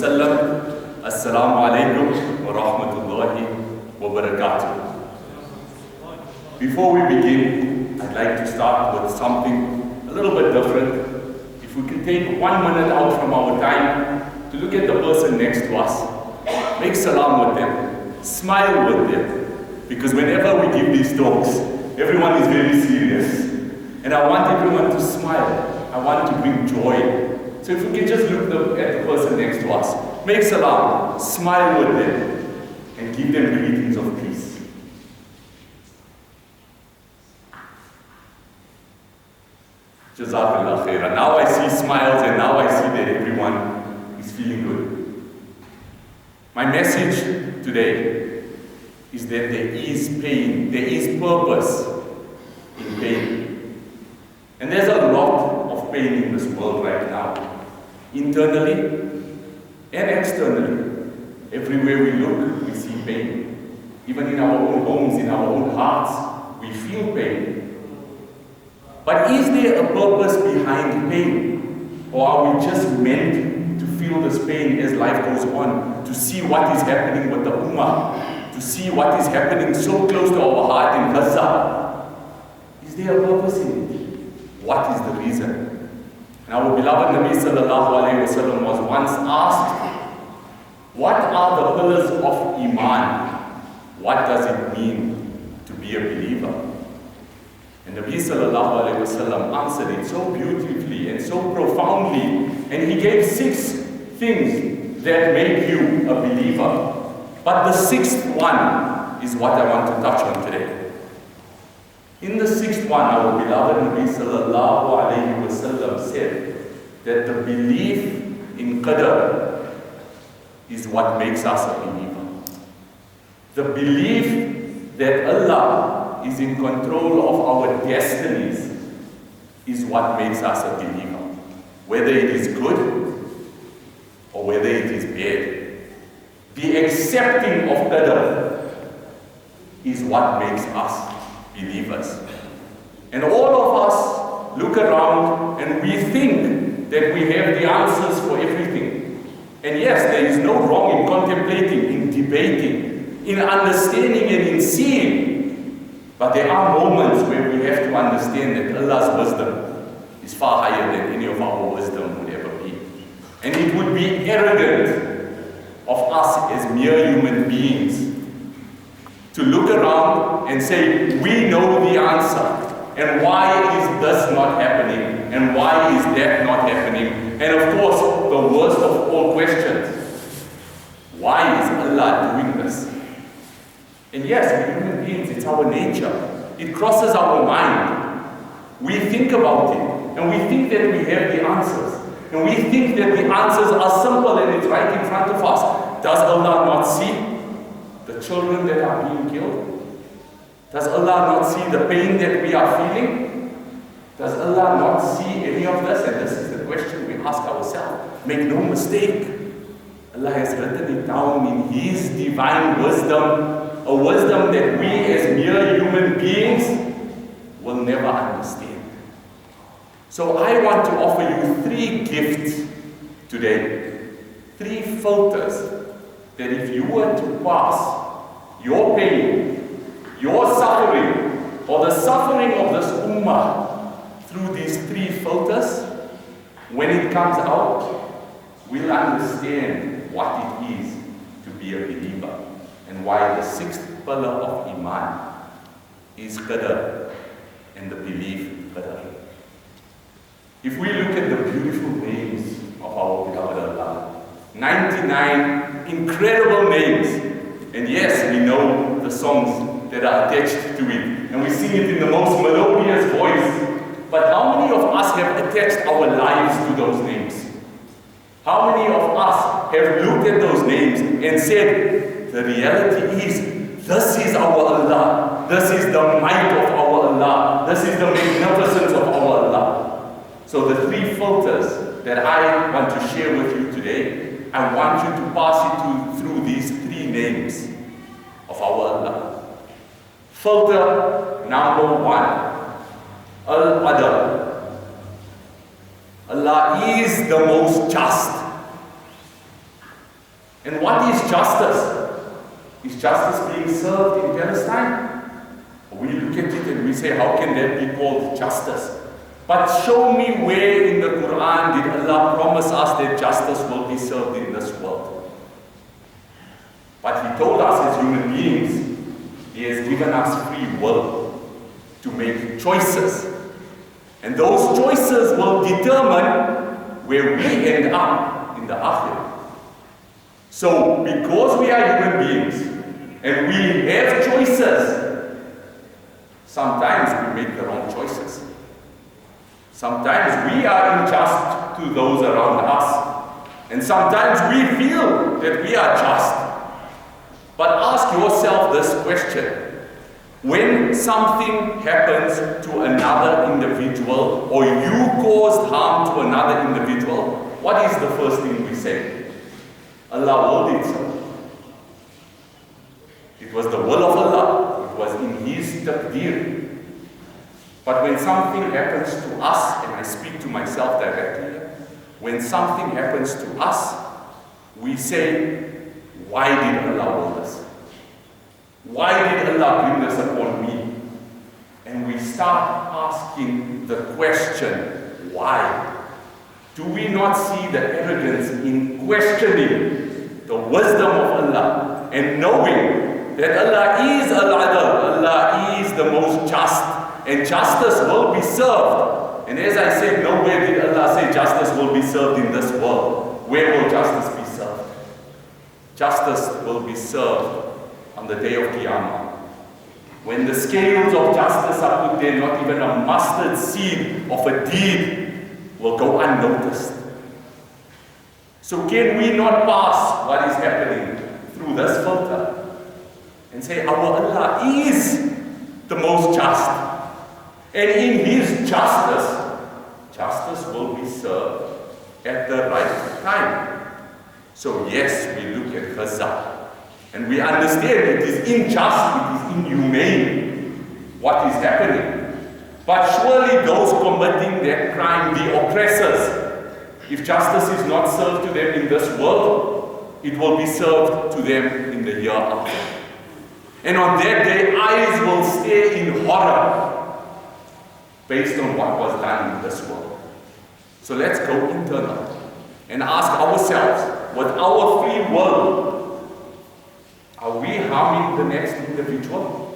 wasallam. Assalamu alaikum wa rahmatullahi wa barakatuh. Before we begin, I'd like to start with something a little bit different. If we could take 1 minute out from our time to look at the person next to us, make salam with them, smile with them, because whenever we give these talks, everyone is very serious. And I want everyone to smile. I want to bring joy. So if we can just look at the person next to us, make salam, smile with them, and give them greetings of peace. Jazakallah khairan. Now I see smiles and now I see that everyone is feeling good. My message today is that there is pain, there is purpose in pain. And there's a lot of pain in this world right now, internally and externally. Everywhere we look, we see pain. Even in our own homes, in our own hearts, we feel pain. But is there a purpose behind pain? Or are we just meant to feel this pain as life goes on, to see what is happening with the Ummah, to see what is happening so close to our heart in Gaza? Is there a purpose in it? What is the reason? And our beloved Nabi sallallahu alayhi wa sallam was once asked, what are the pillars of Iman? What does it mean to be a believer? And Nabi sallallahu alayhi wa sallam answered it so beautifully and so profoundly, and he gave 6 things that make you a believer. But the 6th one is what I want to touch on today. In the 6th one, our beloved Nabi sallallahu alayhi wa sallam said that the belief in Qadr is what makes us a believer. The belief that Allah is in control of our destinies is what makes us a believer. Whether it is good or whether it is bad. The accepting of Qadr is what makes us believers. And all of us look around and we think that we have the answers for everything. And yes, there is no wrong in contemplating, in debating, in understanding and in seeing. But there are moments where we have to understand that Allah's wisdom is far higher than any of our wisdom would ever be. And it would be arrogant of us as mere human beings to look around and say, we know the answer. And why is this not happening? And why is that not happening? And of course, the worst of all questions, why is Allah doing this? And yes, we're human beings, it's our nature. It crosses our mind. We think about it, and we think that we have the answers. And we think that the answers are simple and it's right in front of us. Does Allah not see the children that are being killed? Does Allah not see the pain that we are feeling? Does Allah not see any of this? And this is the question we ask ourselves. Make no mistake, Allah has written it down in His divine wisdom, a wisdom that we as mere human beings will never understand. So I want to offer you 3 gifts today, 3 filters that if you were to pass your pain, your suffering, or the suffering of this ummah through these 3 filters, when it comes out, we'll understand what it is to be a believer and why the 6th pillar of Iman is Qadr and the belief in Qadr. If we look at the beautiful names of our beloved Allah, 99 incredible names, and yes, we know the songs that are attached to it, and we sing it in the most melodious voice. But how many of us have attached our lives to those names? How many of us have looked at those names and said, the reality is, this is our Allah, this is the might of our Allah, this is the magnificence of our Allah. So the 3 filters that I want to share with you today, I want you to pass it through these 3 names of our Allah. Filter number 1, Al-Adl. Allah is the most just. And what is justice? Is justice being served in Palestine? We look at it and we say, how can that be called justice? But show me where in the Quran did Allah promise us that justice will be served in this world. But He told us as human beings, He has given us free will to make choices. And those choices will determine where we end up in the Akhirah. So, because we are human beings and we have choices, sometimes we make the wrong choices. Sometimes we are unjust to those around us. And sometimes we feel that we are just. But ask yourself this question. When something happens to another individual or you caused harm to another individual, what is the first thing we say? Allah willed it so. It was the will of Allah. It was in His taqdeer. But when something happens to us, and I speak to myself directly, when something happens to us, we say, why did Allah will this? Why did Allah bring this upon me? And we start asking the question, why? Do we not see the arrogance in questioning the wisdom of Allah and knowing that Allah is Al-Adl, Allah is the most just, and justice will be served? And as I said, nowhere did Allah say justice will be served in this world. Where will justice be served? Justice will be served on the day of Qiyamah. When the scales of justice are put there, not even a mustard seed of a deed will go unnoticed. So can we not pass what is happening through this filter and say our Allah is the most just, and in His justice, justice will be served at the right time. So yes, we look at Gaza and we understand it is unjust, it is inhumane what is happening. But surely those committing that crime, the oppressors, if justice is not served to them in this world, it will be served to them in the hereafter. And on that day, eyes will stare in horror based on what was done in this world. So let's go internal and ask ourselves, with our free will, are we harming the next individual?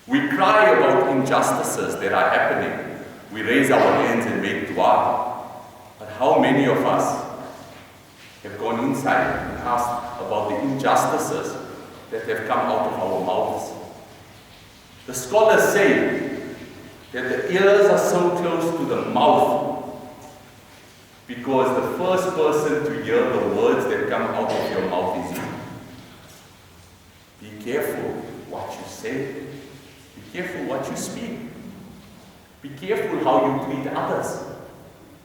We cry about injustices that are happening. We raise our hands and make dua. But how many of us have gone inside and asked about the injustices that have come out of our mouths? The scholars say that the ears are so close to the mouth because the first person to hear the words that come out of your mouth is you. Be careful what you say. Be careful what you speak. Be careful how you treat others.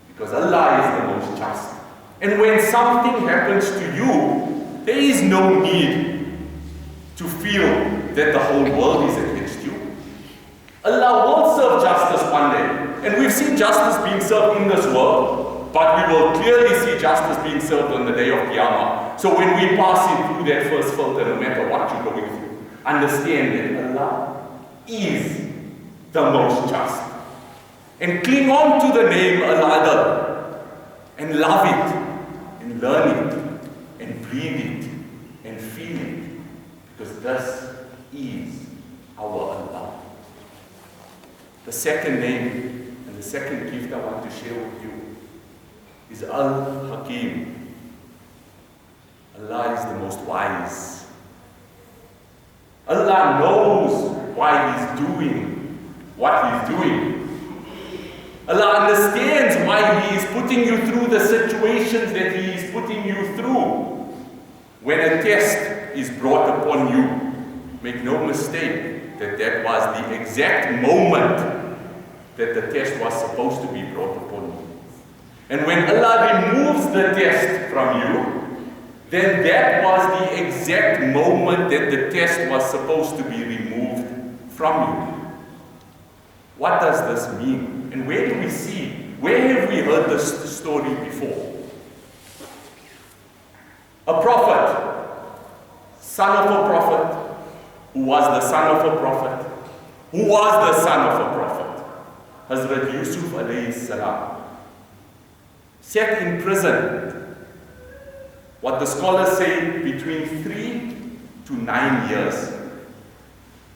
Because Allah is the most just. And when something happens to you, there is no need to feel that the whole world is against you. Allah will serve justice one day. And we've seen justice being served in this world, but we will clearly see justice being served on the day of Qiyamah. So when we pass in through that first filter, no matter what you're going through, understand that Allah is the most just. And cling on to the name Al-Adl and love it and learn it and breathe it and feel it, because this is our Allah. The second name and the second gift I want to share with you is Al-Hakim. Allah is the most wise. Allah knows why He's doing what He's doing. Allah understands why He is putting you through the situations that He is putting you through. When a test is brought upon you, make no mistake that that was the exact moment that the test was supposed to be brought upon you. And when Allah removes the test from you, then that was the exact moment that the test was supposed to be removed from you. What does this mean? And where do we see? Where have we heard this story before? A prophet, son of a prophet, who was the son of a prophet, who was the son of a prophet, Hazrat Yusuf alayhi salam, set in prison, what the scholars say between 3 to 9 years.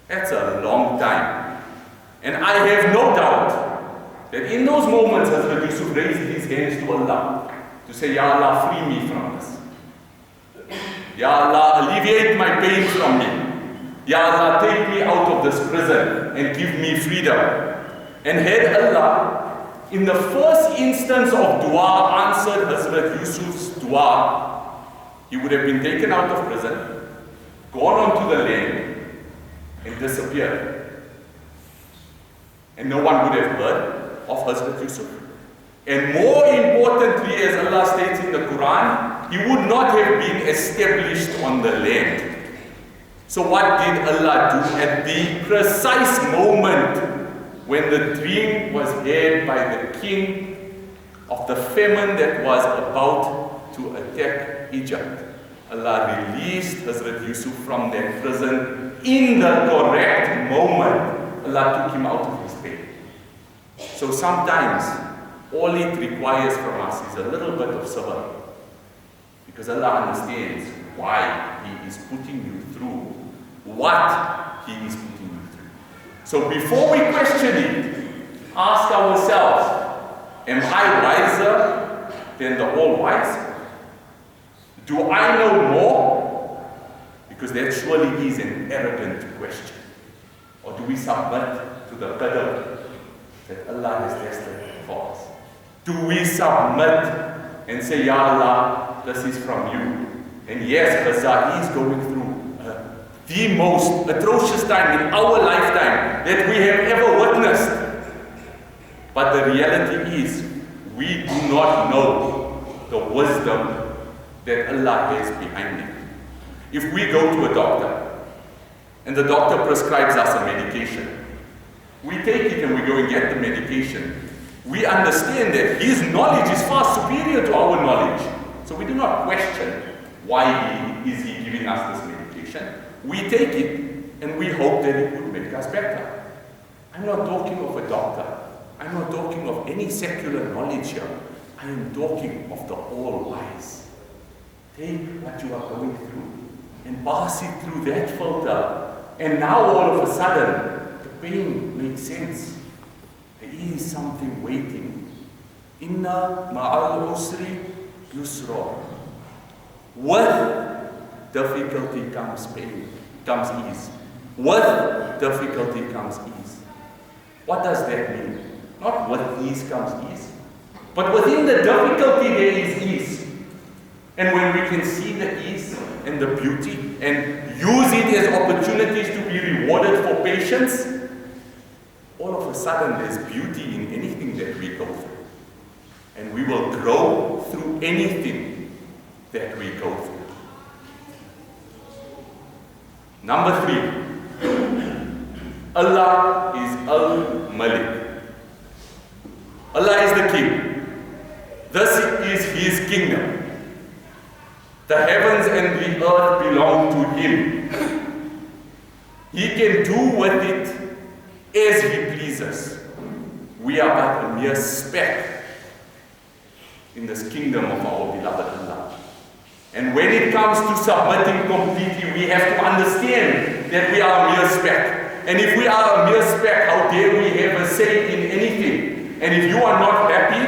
That's a long time. And I have no doubt that in those moments Hazrat Yusuf raised his hands to Allah to say, Ya Allah, free me from this. Ya Allah, alleviate my pain from me. Ya Allah, take me out of this prison and give me freedom. And had Allah, in the first instance of dua, answered Hazrat Yusuf's dua, he would have been taken out of prison, gone onto the land, and disappeared. And no one would have heard of Hazrat Yusuf. And more importantly, as Allah states in the Quran, he would not have been established on the land. So what did Allah do at the precise moment when the dream was heard by the king of the famine that was about to attack Egypt? Allah released Hazrat Yusuf from that prison in the correct moment. Allah took him out of his pain. So sometimes all it requires from us is a little bit of sabr, because Allah understands why He is putting you through what He is putting you through. So before we question it, ask ourselves, am I wiser than the all-wise? Do I know more? Because that surely is an arrogant question. Or do we submit to the qadr that Allah has destined for us? Do we submit and say, Ya Allah, this is from you? And yes, Gaza is going through the most atrocious time in our lifetime that we have ever witnessed. But the reality is, we do not know the wisdom that Allah has behind it. If we go to a doctor, and the doctor prescribes us a medication, we take it and we go and get the medication. We understand that his knowledge is far superior to our knowledge. So we do not question why is he giving us this medication. We take it and we hope that it would make us better. I'm not talking of a doctor. I'm not talking of any secular knowledge here. I am talking of the all-wise. Take what you are going through and pass it through that filter. And now all of a sudden, the pain makes sense. There is something waiting. Inna ma'al usri yusra. With difficulty comes pain, comes ease. With difficulty comes ease. What does that mean? Not with ease comes ease, but within the difficulty there is ease. And when we can see the ease and the beauty and use it as opportunities to be rewarded for patience, all of a sudden there's beauty in anything that we go through. And we will grow through anything that we go through. Number 3, Allah is Al-Malik. Allah is the King. This is His kingdom. The heavens and the earth belong to Him. He can do with it as He pleases. We are but a mere speck in this kingdom of our beloved Allah. And when it comes to submitting completely, we have to understand that we are a mere speck. And if we are a mere speck, how dare we have a say in anything? And if you are not happy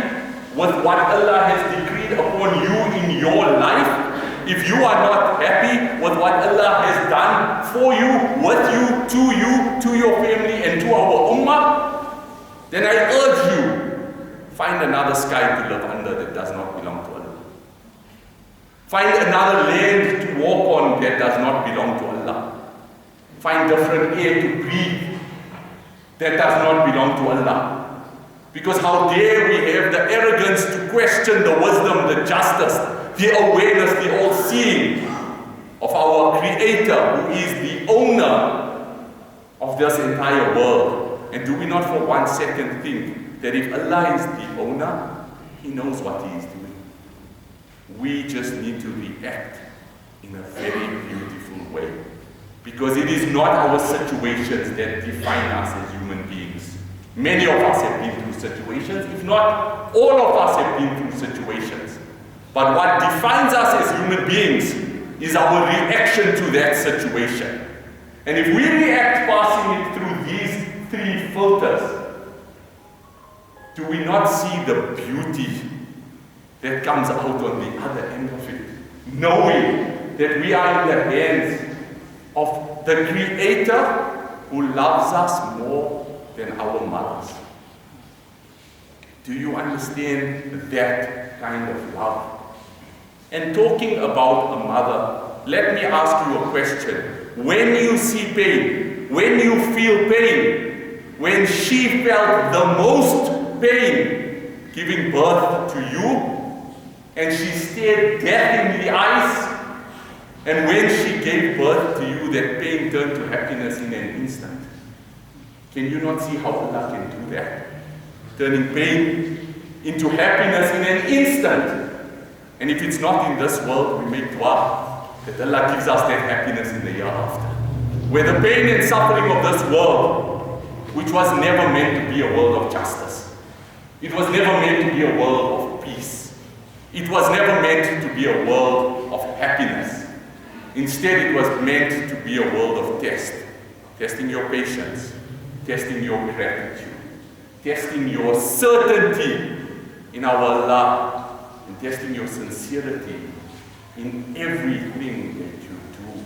with what Allah has decreed upon you in your life, if you are not happy with what Allah has done for you, with you, to your family, and to our ummah, then I urge you, find another sky to live under that does not belong to Allah. Find another land to walk on that does not belong to Allah. Find different air to breathe that does not belong to Allah. Because how dare we have the arrogance to question the wisdom, the justice, the awareness, the all-seeing of our Creator, who is the owner of this entire world. And do we not for 1 second think that if Allah is the owner, He knows what He is doing? We just need to react in a very beautiful way. Because it is not our situations that define us as human beings. Many of us have been through situations, if not all of us have been through situations. But what defines us as human beings is our reaction to that situation. And if we react passing it through these three filters, do we not see the beauty that comes out on the other end of it? Knowing that we are in the hands of the Creator who loves us more than our mothers. Do you understand that kind of love? And talking about a mother, let me ask you a question. When you see pain, when you feel pain, when she felt the most pain giving birth to you, and she stared death in the eyes, and when she gave birth to you, that pain turned to happiness in an instant. Can you not see how Allah can do that? Turning pain into happiness in an instant. And if it's not in this world, we make dua that Allah gives us that happiness in the year after. Where the pain and suffering of this world, which was never meant to be a world of justice, it was never meant to be a world of peace, it was never meant to be a world of happiness. Instead, it was meant to be a world of testing your patience, testing your gratitude, testing your certainty in our Allah, and testing your sincerity in everything that you do.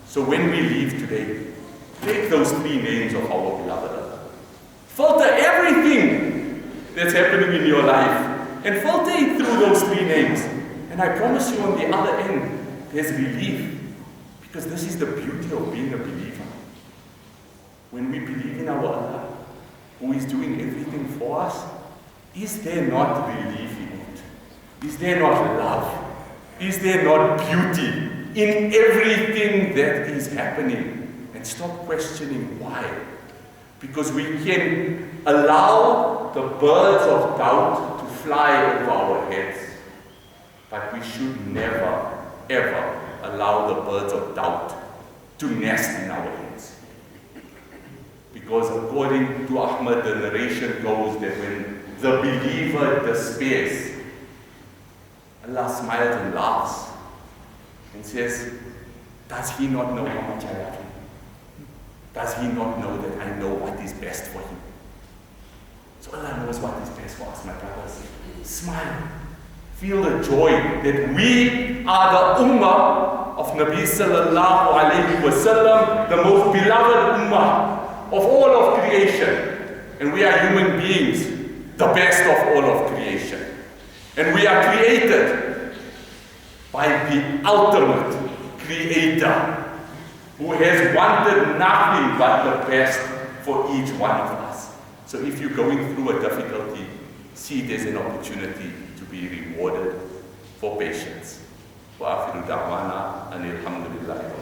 So when we leave today, take those three names of our beloved Allah. Filter everything that's happening in your life and filter it through those three names. And I promise you on the other end, there's relief. Because this is the beauty of being a believer. When we believe in our Allah, who is doing everything for us, is there not relief in it? Is there not love? Is there not beauty in everything that is happening? And stop questioning why. Because we can allow the birds of doubt to fly over our heads. But we should never, ever allow the birds of doubt to nest in our heads. Because according to Ahmad, the narration goes that when the believer despairs, Allah smiles and laughs and says, does he not know how much I love him? Does he not know that I know what is best for him? So Allah knows what is best for us, my brothers. Smile. Feel the joy that we are the ummah of Nabi sallallahu alayhi wa sallam, the most beloved ummah of all of creation. And we are human beings, the best of all of creation. And we are created by the ultimate creator who has wanted nothing but the best for each one of us. So if you're going through a difficulty, see it as an opportunity to be rewarded for patience. Wa akhiru da'wana anil hamdulillahi.